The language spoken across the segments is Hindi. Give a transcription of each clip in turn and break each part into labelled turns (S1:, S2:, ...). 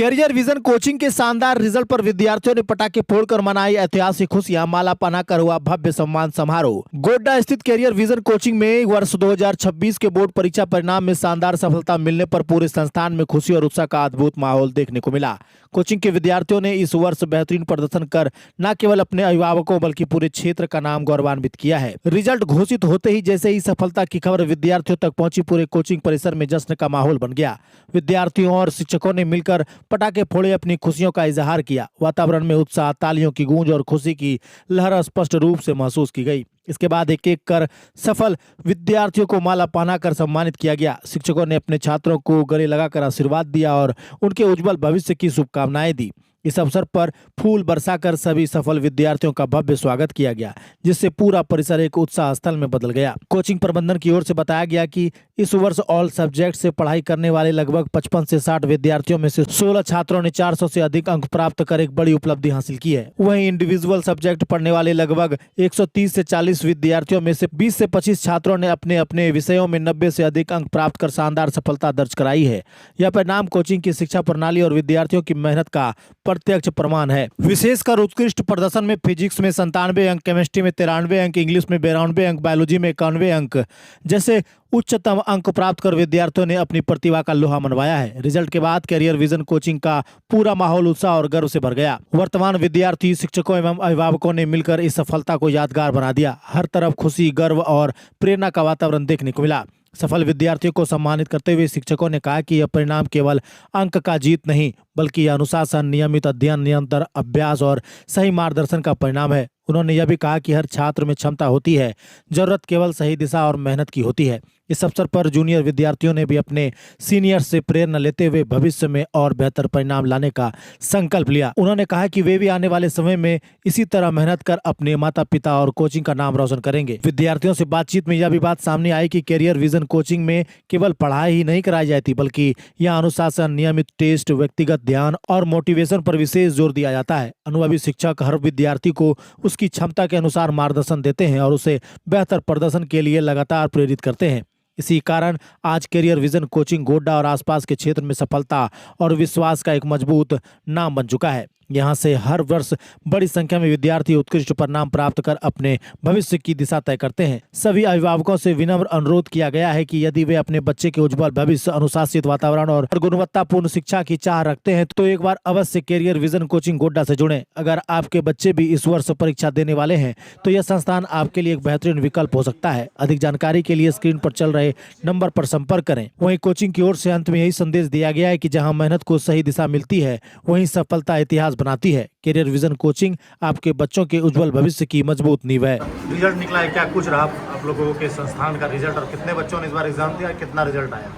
S1: कैरियर विजन कोचिंग के शानदार रिजल्ट पर विद्यार्थियों ने पटाखे फोड़कर मनाई ऐतिहासिक खुशियां। माला पहनाकर हुआ भव्य सम्मान समारोह। गोड्डा स्थित कैरियर विजन कोचिंग में वर्ष 2026 के बोर्ड परीक्षा परिणाम में शानदार सफलता मिलने पर पूरे संस्थान में खुशी और उत्साह का अद्भुत माहौल देखने को मिला। कोचिंग के विद्यार्थियों ने इस वर्ष बेहतरीन प्रदर्शन कर न केवल अपने अभिभावकों बल्कि पूरे क्षेत्र का नाम गौरवान्वित किया है। रिजल्ट घोषित होते ही जैसे ही सफलता की खबर विद्यार्थियों तक पहुंची, पूरे कोचिंग परिसर में जश्न का माहौल बन गया। विद्यार्थियों और शिक्षकों ने मिलकर पटाखे फोड़े, अपनी खुशियों का इजहार किया। वातावरण में उत्साह, तालियों की गूंज और खुशी की लहर स्पष्ट रूप से महसूस की गई। इसके बाद एक एक कर सफल विद्यार्थियों को माला पहनाकर सम्मानित किया गया। शिक्षकों ने अपने छात्रों को गले लगाकर आशीर्वाद दिया और उनके उज्जवल भविष्य की शुभकामनाएं दी। इस अवसर पर फूल बरसाकर सभी सफल विद्यार्थियों का भव्य स्वागत किया गया, जिससे पूरा परिसर एक उत्साह स्थल में बदल गया। कोचिंग प्रबंधन की ओर से बताया गया कि इस वर्ष ऑल सब्जेक्ट से पढ़ाई करने वाले लगभग 55 से 60 विद्यार्थियों में से 16 छात्रों ने 400 से अधिक अंक प्राप्त कर एक बड़ी उपलब्धि हासिल की है। वहीं इंडिविजुअल सब्जेक्ट पढ़ने वाले लगभग 130 से 40 विद्यार्थियों में से 20 से 25 छात्रों ने अपने अपने विषयों में 90 से अधिक अंक प्राप्त कर शानदार सफलता दर्ज कराई है। यह परिणाम कोचिंग की शिक्षा प्रणाली और विद्यार्थियों की मेहनत का प्रत्यक्ष प्रमाण है। विशेषकर उत्कृष्ट प्रदर्शन में फिजिक्स में 97 अंक, केमिस्ट्री में 93 अंक, इंग्लिश में 92 अंक, बायोलॉजी में 91 अंक जैसे उच्चतम अंक प्राप्त कर विद्यार्थियों ने अपनी प्रतिभा का लोहा मनवाया है। रिजल्ट के बाद कैरियर विजन कोचिंग का पूरा माहौल उत्साह और गर्व से भर गया। वर्तमान विद्यार्थी, शिक्षकों एवं अभिभावकों ने मिलकर इस सफलता को यादगार बना दिया। हर तरफ खुशी, गर्व और प्रेरणा का वातावरण देखने को मिला। सफल विद्यार्थियों को सम्मानित करते हुए शिक्षकों ने कहा कि यह परिणाम केवल अंक का जीत नहीं, बल्कि यह अनुशासन, नियमित अध्ययन, निरंतर अभ्यास और सही मार्गदर्शन का परिणाम है। उन्होंने यह भी कहा कि हर छात्र में क्षमता होती है, जरूरत केवल सही दिशा और मेहनत की होती है। इस अवसर पर जूनियर विद्यार्थियों ने भी अपने सीनियर से प्रेरणा लेते हुए भविष्य में और बेहतर परिणाम लाने का संकल्प लिया। उन्होंने कहा कि वे भी आने वाले समय में इसी तरह मेहनत कर अपने माता पिता और कोचिंग का नाम रोशन करेंगे। विद्यार्थियों से बातचीत में यह भी बात सामने आई कि कैरियर विजन कोचिंग में केवल पढ़ाई ही नहीं कराई जाती, बल्कि यह अनुशासन, नियमित टेस्ट, व्यक्तिगत ध्यान और मोटिवेशन पर विशेष जोर दिया जाता है। अनुभवी शिक्षक हर विद्यार्थी को उसकी क्षमता के अनुसार मार्गदर्शन देते हैं और उसे बेहतर प्रदर्शन के लिए लगातार प्रेरित करते हैं। इसी कारण आज कैरियर विजन कोचिंग गोड्डा और आसपास के क्षेत्र में सफलता और विश्वास का एक मजबूत नाम बन चुका है। यहाँ से हर वर्ष बड़ी संख्या में विद्यार्थी उत्कृष्ट परिणाम प्राप्त कर अपने भविष्य की दिशा तय करते हैं। सभी अभिभावकों से विनम्र अनुरोध किया गया है कि यदि वे अपने बच्चे के उज्जवल भविष्य, अनुशासित वातावरण और गुणवत्तापूर्ण शिक्षा की चाह रखते हैं तो एक बार अवश्य कैरियर विजन कोचिंग गोड्डा से जुड़ें। अगर आपके बच्चे भी इस वर्ष परीक्षा देने वाले हैं तो यह संस्थान आपके लिए एक बेहतरीन विकल्प हो सकता है। अधिक जानकारी के लिए स्क्रीन पर चल रहे नंबर पर संपर्क करें। वहीं कोचिंग की ओर से अंत में यही संदेश दिया गया है कि जहाँ मेहनत को सही दिशा मिलती है, वहीं सफलता इतिहास बनाती है। कैरियर विजन कोचिंग आपके बच्चों के उज्जवल भविष्य की मजबूत नींव है।
S2: रिजल्ट निकला है, क्या कुछ रहा आप लोगों के संस्थान का रिजल्ट और कितने बच्चों ने इस बार एग्जाम दिया, कितना रिजल्ट आया?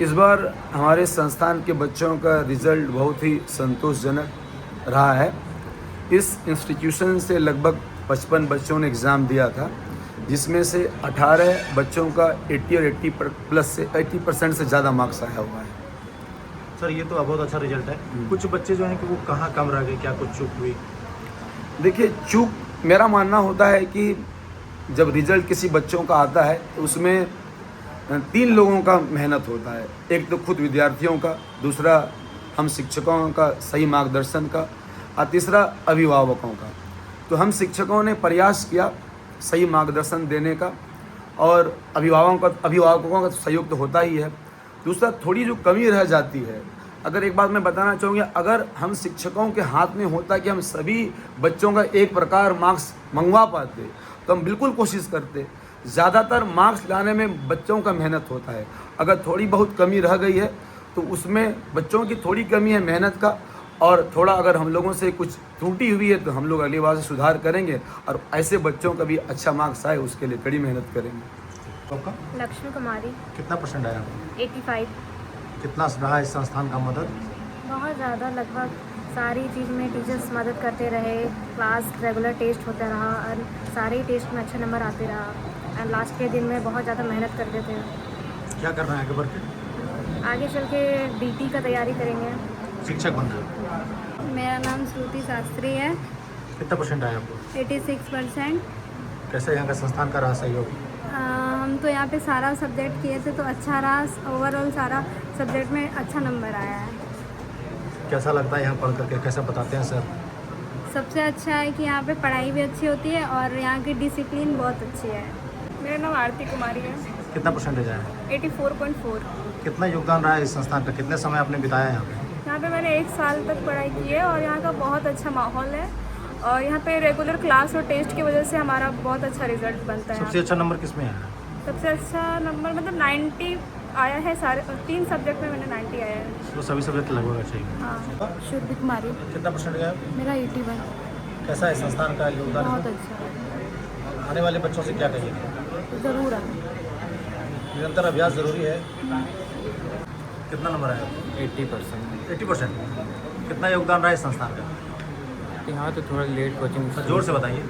S3: इस बार हमारे संस्थान के बच्चों का रिजल्ट बहुत ही संतोषजनक रहा है। इस इंस्टीट्यूशन से लगभग 55 बच्चों ने एग्ज़ाम दिया था, जिसमें से 18 बच्चों का 80 और 80% से ज़्यादा मार्क्स आया हुआ है।
S2: सर ये तो बहुत अच्छा रिजल्ट है। कुछ बच्चे जो हैं कि वो कहाँ कम रह गए, क्या कुछ चूक हुई?
S3: देखिए, चूक मेरा मानना होता है कि जब रिजल्ट किसी बच्चों का आता है तो उसमें 3 लोगों का मेहनत होता है। एक तो खुद विद्यार्थियों का, दूसरा हम शिक्षकों का सही मार्गदर्शन का, और तीसरा अभिभावकों का। तो हम शिक्षकों ने प्रयास किया सही मार्गदर्शन देने का, और अभिभावकों का सहयोग तो होता ही है। दूसरा, थोड़ी जो कमी रह जाती है, अगर एक बात मैं बताना चाहूँगा, अगर हम शिक्षकों के हाथ में होता कि हम सभी बच्चों का एक प्रकार मार्क्स मंगवा पाते तो हम बिल्कुल कोशिश करते। ज़्यादातर मार्क्स लाने में बच्चों का मेहनत होता है। अगर थोड़ी बहुत कमी रह गई है तो उसमें बच्चों की थोड़ी कमी है मेहनत का, और थोड़ा अगर हम लोगों से कुछ त्रुटि हुई है तो हम लोग अगली बार से सुधार करेंगे और ऐसे बच्चों का भी अच्छा मार्क्स आए उसके लिए कड़ी मेहनत करेंगे।
S2: आपका?
S4: लक्ष्मी कुमारी।
S2: कितना परसेंट आया?
S4: 85।
S2: कितना रहा इस संस्थान का मदद?
S4: बहुत ज़्यादा, लगभग सारी चीज़ में टीचर्स मदद करते रहे। क्लास रेगुलर टेस्ट होता रहा और सारे टेस्ट में अच्छे नंबर आते रहा, और लास्ट के दिन में बहुत ज़्यादा मेहनत करते थे।
S2: क्या करना है आगे बढ़ के?
S4: आगे चल के डीटी का तैयारी करेंगे।
S2: शिक्षक बनना है।
S4: मेरा नाम श्रुति शास्त्री है।
S2: कितना परसेंट आया आपको?
S4: 86%।
S2: कैसे यहाँ का संस्थान का रहा सहयोग?
S4: हम तो यहाँ पे सारा सब्जेक्ट किए थे तो अच्छा रहा, ओवरऑल सारा सब्जेक्ट में अच्छा नंबर आया है।
S2: कैसा लगता है यहाँ पढ़ करके, कैसे बताते हैं सर?
S5: सबसे अच्छा है कि यहाँ पे पढ़ाई भी अच्छी होती है और यहाँ की डिसिप्लिन बहुत अच्छी है।
S6: मेरा नाम आरती कुमारी है।
S2: कितना परसेंटेज आया?
S6: 84.4।
S2: कितना योगदान रहा है इस संस्थान का, कितने समय आपने बिताया है यहाँ पे?
S6: यहाँ पे मैंने 1 साल तक पढ़ाई की है और यहाँ का बहुत अच्छा माहौल है और यहाँ पे रेगुलर क्लास और टेस्ट की वजह से हमारा बहुत अच्छा रिजल्ट बनता है।
S2: सबसे अच्छा नंबर किस में आया है?
S6: सबसे अच्छा नंबर मतलब 90 आया है, सारे 3 सब्जेक्ट में मैंने 90 आया है।
S2: तो सभी सब्जेक्ट लगभग चाहिए।
S6: हाँ।
S5: शुभ कुमारी,
S2: कितना परसेंट गया?
S5: मेरा 81।
S2: कैसा है संस्थान का योगदान?
S5: बहुत अच्छा
S2: आने वाले बच्चों से क्या कहिएगा?
S5: है, ज़रूर है।
S2: निरंतर अभ्यास जरूरी है। कितना नंबर आया?
S7: 80%।
S2: 80%। कितना योगदान रहा है इस संस्थान का?
S7: यहाँ तो थोड़ा लेट कोचिंग,
S2: जोर से बताइए।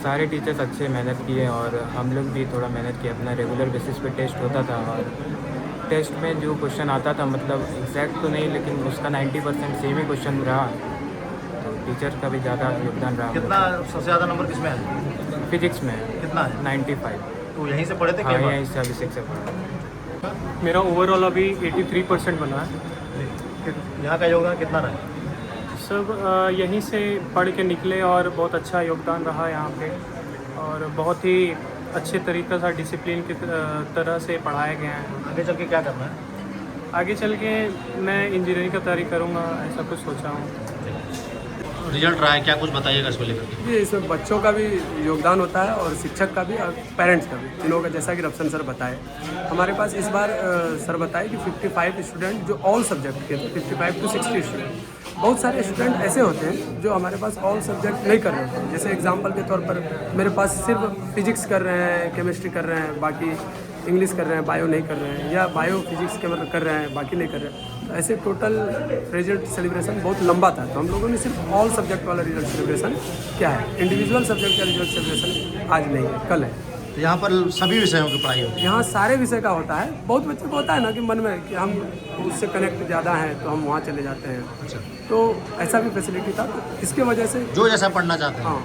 S7: सारे टीचर्स अच्छे मेहनत किए और हम लोग भी थोड़ा मेहनत किए। अपना रेगुलर बेसिस पे टेस्ट होता था और टेस्ट में जो क्वेश्चन आता था, मतलब एग्जैक्ट तो नहीं लेकिन उसका 90% सेम ही क्वेश्चन रहा, तो टीचर का भी ज़्यादा योगदान रहा।
S2: कितना सबसे ज़्यादा नंबर किस में आया?
S7: फिजिक्स में
S2: कितना है?
S7: 95।
S2: तो यहीं से पढ़े थे?
S7: हाँ,
S2: क्या
S7: यहीं से अभिषेक से पढ़ा।
S8: मेरा ओवरऑल अभी 83% बना है।
S2: यहाँ का योगदान कितना रहा है?
S8: सब यहीं से पढ़ के निकले और बहुत अच्छा योगदान रहा यहाँ पे और बहुत ही अच्छे तरीक़े से डिसिप्लिन की तरह से पढ़ाया गया है।
S2: आगे चल के क्या करना है?
S8: आगे चल के मैं इंजीनियरिंग का तैयारी करूँगा, ऐसा कुछ सोचा हूँ।
S2: रिजल्ट रहा है, क्या कुछ बताइएगा इसको लेकर के?
S9: जी, इसमें बच्चों का भी योगदान होता है और शिक्षक का भी और पेरेंट्स का भी, तीनों का। जैसा कि रफसन सर बताए, हमारे पास इस बार सर बताए कि 55 स्टूडेंट जो ऑल सब्जेक्ट के थे, 55 to 60 स्टूडेंट। बहुत सारे स्टूडेंट ऐसे होते हैं जो हमारे पास ऑल सब्जेक्ट नहीं कर रहे होते हैं। जैसे एग्जांपल के तौर पर मेरे पास सिर्फ फिजिक्स कर रहे हैं, केमिस्ट्री कर रहे हैं, बाकी इंग्लिश कर रहे हैं, बायो नहीं कर रहे हैं, या बायो फिजिक्स कर रहे हैं, बाकी नहीं कर रहे हैं। तो ऐसे टोटल रिजल्ट सेलिब्रेशन बहुत लंबा था, तो हम लोगों ने सिर्फ ऑल सब्जेक्ट वाला रिजल्ट सेलिब्रेशन क्या है, इंडिविजुअल सब्जेक्ट का रिजल्ट सेलिब्रेशन आज नहीं है, कल है।
S2: तो यहाँ पर सभी विषयों की पढ़ाई होती है?
S9: यहाँ सारे विषय का होता है। बहुत बच्चों को होता है ना कि मन में कि हम उससे कनेक्ट ज़्यादा हैं तो हम वहाँ चले जाते हैं।
S2: अच्छा।
S9: तो ऐसा भी फैसिलिटी था, तो इसके वजह से
S2: जो जैसा पढ़ना चाहते हैं।
S9: हाँ